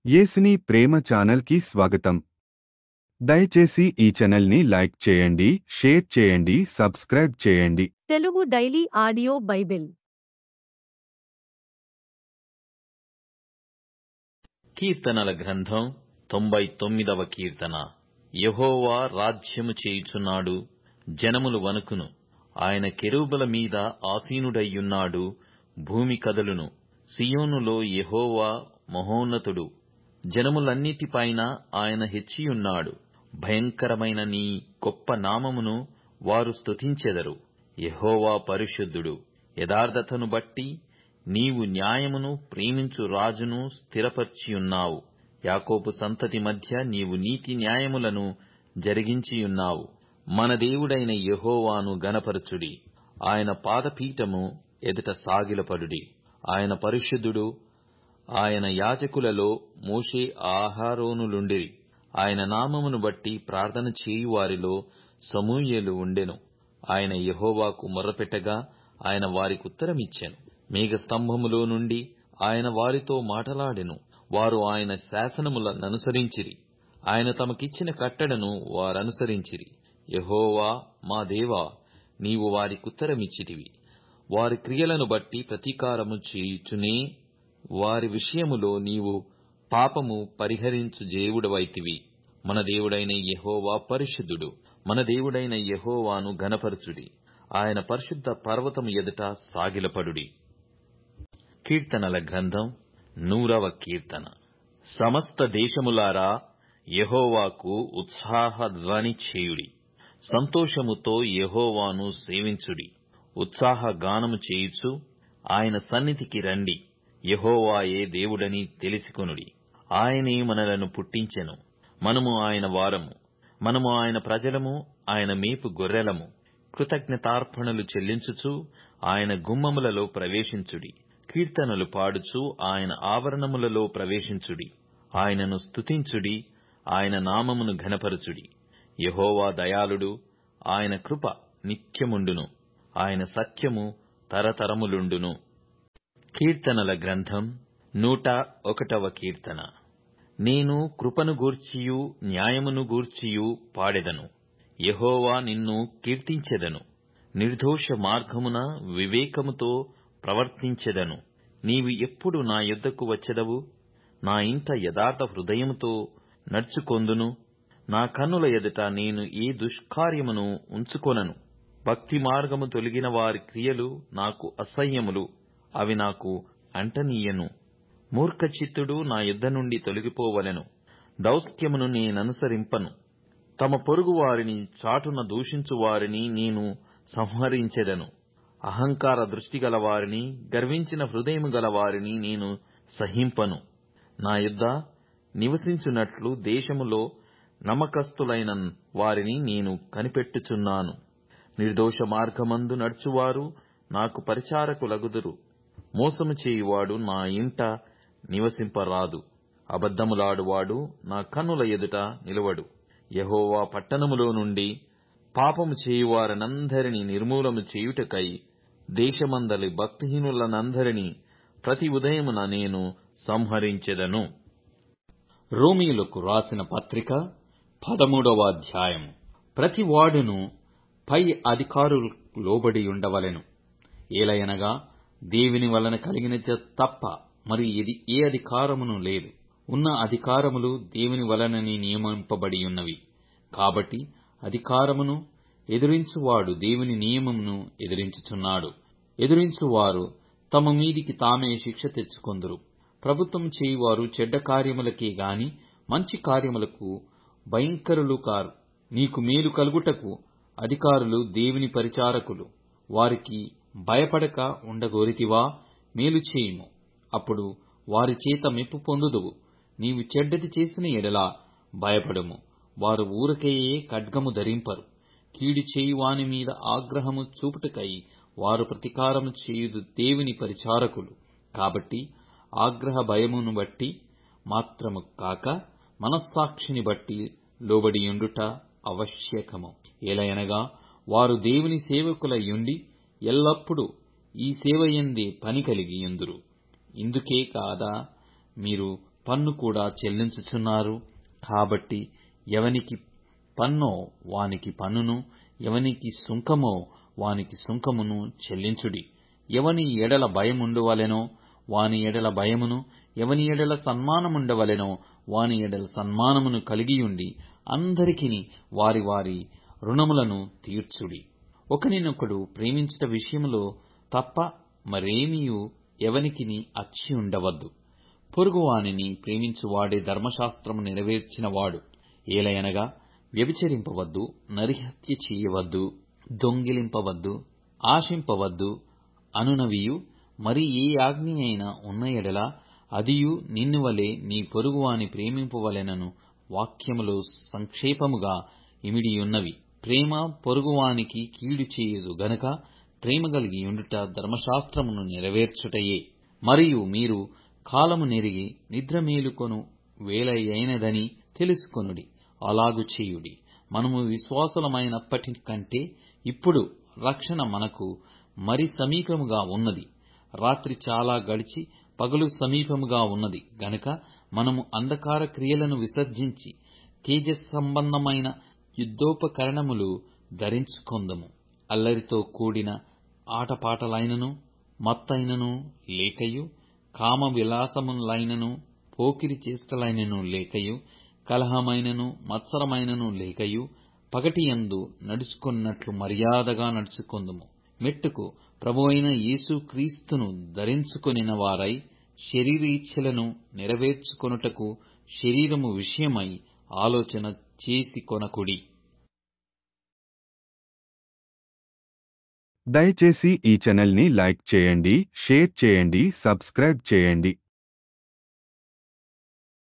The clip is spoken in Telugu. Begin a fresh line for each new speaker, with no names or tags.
యేసుని ప్రేమ ఛానల్ కి స్వాగతం. దయచేసి ఈ ఛానల్ ని లైక్ చేయండి, షేర్ చేయండి, సబ్స్క్రైబ్ చేయండి.
తెలుగు డైలీ ఆడియో బైబిల్
కీర్తనల గ్రంథం 99వ కీర్తన. యెహోవా రాజ్యము చేయుచున్నాడు, జనములు వణుకును. ఆయన కెరూబుల మీద ఆసీనుడయ్యున్నాడు, భూమి కదలును. సియోనులో యెహోవా మహోన్నతుడు, జనములన్నిటిపైన ఆయన హెచ్చియున్నాడు. భయంకరమైన నీ గొప్ప నామమును వారు స్తుతించెదరు. యెహోవా పరిశుద్ధుడు. యథార్థతను బట్టి నీవు న్యాయమును ప్రేమించు రాజును స్థిరపర్చియున్నావు. యాకోబు సంతతి మధ్య నీవు నీతి న్యాయములను జరిగించియున్నావు. మన దేవుడైన యెహోవాను గణపరచుడి, ఆయన పాదపీఠము ఎదుట సాగిలపడుడి. ఆయన పరిశుద్ధుడు. ఆయన యాజకులలో మోషే అహరోనులుండిరి. ఆయన నామమును బట్టి ప్రార్థన చేయువారిలో సమూయేలు ఉండెను. ఆయన యెహోవాకు మొర్రపెట్టగా ఆయన వారికుత్తరమిచ్చెను. మేఘస్తంభములో నుండి ఆయన వారితో మాటలాడెను. వారు ఆయన శాసనములననుసరించిరి. ఆయన తమకిచ్చిన కట్టడను వారనుసరించిరి. యెహోవా మా దేవా, నీవు వారికుత్తరమిచ్చితివి. వారి క్రియలను బట్టి ప్రతీకారము చేయుచునే వారి విషయములో నీవు పాపము పరిహరించు దేవుడవైతివి. మన దేవుడైన యెహోవా పరిశుద్ధుడు. మన దేవుడైన యెహోవాను ఘనపరచుడి, ఆయన పరిశుద్ధ పర్వతము ఎదుట సాగిలపడుడి. కీర్తనల గ్రంథం 100వ కీర్తన. సమస్త దేశములారా యెహోవాకు ఉత్సాహధ్వని చేయుడి. సంతోషముతో యెహోవాను సేవించుడి. ఉత్సాహగానము చేయుచు ఆయన సన్నిధికి రండి. యెహోవాయే దేవుడని తెలిసికొనుడి. ఆయనే మనలను పుట్టించెను, మనము ఆయన వారము. మనము ఆయన ప్రజలము, ఆయన మేపు గొర్రెలము. కృతజ్ఞతార్పణలు చెల్లించుచు ఆయన గుమ్మములలో ప్రవేశించుడి. కీర్తనలు పాడుచు ఆయన ఆవరణములలో ప్రవేశించుడి. ఆయనను స్తుతించుడి, ఆయన నామమును ఘనపరచుడి. యెహోవా దయాళుడు, ఆయన కృప నిత్యముండును, ఆయన సత్యము తరతరములుండును. కీర్తనల గ్రంథం 101వ కీర్తన. నేను కృపను గూర్చియు న్యాయమును గూర్చియు పాడెదను. యెహోవా నిన్ను కీర్తించెదను. నిర్దోష మార్గమున వివేకముతో ప్రవర్తించెదను. నీవు ఎప్పుడు నా యొద్దకు వచ్చెదవు? నా ఇంట యథార్థ హృదయముతో నడుచుకొందును. నా కన్నుల ఎదుట నేను ఏ దుష్కార్యమును ఉంచుకొనను. భక్తి మార్గము తొలగిన వారి క్రియలు నాకు అసహ్యములు, అవి నాకు అంటనీయను. మూర్ఖచిత్తుడు నా యుద్ధ నుండి తొలగిపోవలెను. దౌత్యమును నేననుసరింపను. తమ పొరుగు వారిని చాటున దూషించు వారిని నేను సంహరించెదను. అహంకార దృష్టిగల వారిని, గర్వించిన హృదయము గల వారిని నేను సహింపను. నా యుద్ధ నివసించున్నట్లు దేశములో నమ్మకస్తులైన వారిని నేను కనిపెట్టుచున్నాను. నిర్దోష మార్గమందు నడుచువారు నాకు పరిచారకులగుదురు. మోసము చేయువాడు నా ఇంట నివసింపరాదు. అబద్ధములాడువాడు నా కన్నుల ఎదుట నిలవడు. యెహోవా పట్టణములో నుండి పాపము చేయువారనందరినీ నిర్మూలము చేయుటకై దేశమందలి భక్తిహీనులనందరినీ ప్రతి ఉదయమున నేను సంహరించెదను. రోమీయులకు రాసిన పత్రిక 13వ అధ్యాయము. ప్రతి వాడును పై అధికారులకు లోబడి ఉండవలెను. ఏలయనగా దేవుని వలన కలిగినది తప్ప మరి ఏ అధికారమును లేదు. ఉన్న అధికారములు దేవుని వలనని నియమింపబడి ఉన్నవి. కాబట్టి అధికారమును ఎదిరించువాడు దేవుని నియమమును ఎదిరించుచున్నాడు. ఎదిరించువారు తమ మీదికి తామే శిక్ష తెచ్చుకొందురు. ప్రభుత్వం చేయువారు చెడ్డ కార్యములకే గాని మంచి కార్యములకు భయంకరులు కారు. నీకు మేలు కలుగుటకు అధికారులు దేవుని పరిచారకులు. వారికి భయపడక ఉండగోరితివా? మేలు చేయుము, అప్పుడు వారి చేత మెప్పు పొందుదువు. నీవు చెడ్డది చేసిన ఎడల భయపడము, వారు ఊరకేయే ఖడ్గము ధరింపరు. కీడు చేయువాని మీద ఆగ్రహము చూపుటకై వారు ప్రతీకారము చేయుదు దేవుని పరిచారకులు. కాబట్టి ఆగ్రహ భయమును బట్టి మాత్రము కాక మనస్సాక్షిని బట్టి లోబడియుండుట ఆవశ్యకము. ఏలయనగా వారు దేవుని సేవకులయ్యుండి ఎల్లప్పుడూ ఈ సేవయందే పని కలిగి యుందురు. ఇందుకే కాదా మీరు పన్ను కూడా చెల్లించుచున్నారు. కాబట్టి ఎవనికి పన్నో వానికి పన్నును, ఎవనికి సుంకమో వానికి సుంకమును చెల్లించుడి. ఎవని ఎడల భయముండవలెనో వాని ఎడల భయమును, ఎవని ఎడల సన్మానముండవలెనో వాని ఎడల సన్మానమును కలిగియుండి అందరికిని వారి వారి రుణములను తీర్చుడి. ఒకనినొకడు ప్రేమించుట విషయములో తప్ప మరేమియూ ఎవనికిని అచ్చి ఉండవద్దు. పొరుగువానిని ప్రేమించువాడే ధర్మశాస్త్రము నెరవేర్చినవాడు. ఏలయనగా వ్యభిచరింపవద్దు, నరహత్య చేయవద్దు, దొంగిలింపవద్దు, ఆశింపవద్దు అనునవియు మరి ఏ ఆజ్ఞ అయినా ఉన్న ఎడల అదియు నిన్ను వలె నీ పొరుగువాని ప్రేమింపవలెనను వాక్యములో సంక్షేపముగా ఇమిడియున్నవి. ప్రేమ పొరుగువానికి కీడు చేయదు గనుక ప్రేమ కలిగి ఉండుట ధర్మశాస్త్రమును నెరవేర్చుటయే. మరియు మీరు కాలము నెరిగి నిద్ర మేలుకొను వేళయైనదని తెలుసుకొనుడి. అలాగు చేయుడి. మనము విశ్వాసులమైనప్పటి కంటే ఇప్పుడు రక్షణ మనకు మరి సమీపముగా ఉన్నది. రాత్రి చాలా గడిచి పగలు సమీపముగా ఉన్నది గనుక మనము అంధకార క్రియలను విసర్జించి తేజస్ సంబంధమైన యుద్ధోపకరణములు ధరించుకొందుము. అల్లరితో కూడిన ఆటపాటలైనను, మత్తైనను లేకయు, కామ విలాసములైనను, పోకిరి చేష్టలైనను లేకయు, కలహమైనను మత్సరమైనను లేకయు, పగటియందు నడుచుకొన్నట్లు మర్యాదగా నడుచుకొందుము. మెట్టుకు ప్రభువైన యేసుక్రీస్తును ధరించుకొనిన వారై శరీరేచ్ఛలను నెరవేర్చుకొనుటకు శరీరము విషయమై ఆలోచన చేసికొనకుడి.
దయచేసి ఈ ఛానల్ని లైక్ చేయండి, షేర్ చేయండి, సబ్స్క్రైబ్ చేయండి.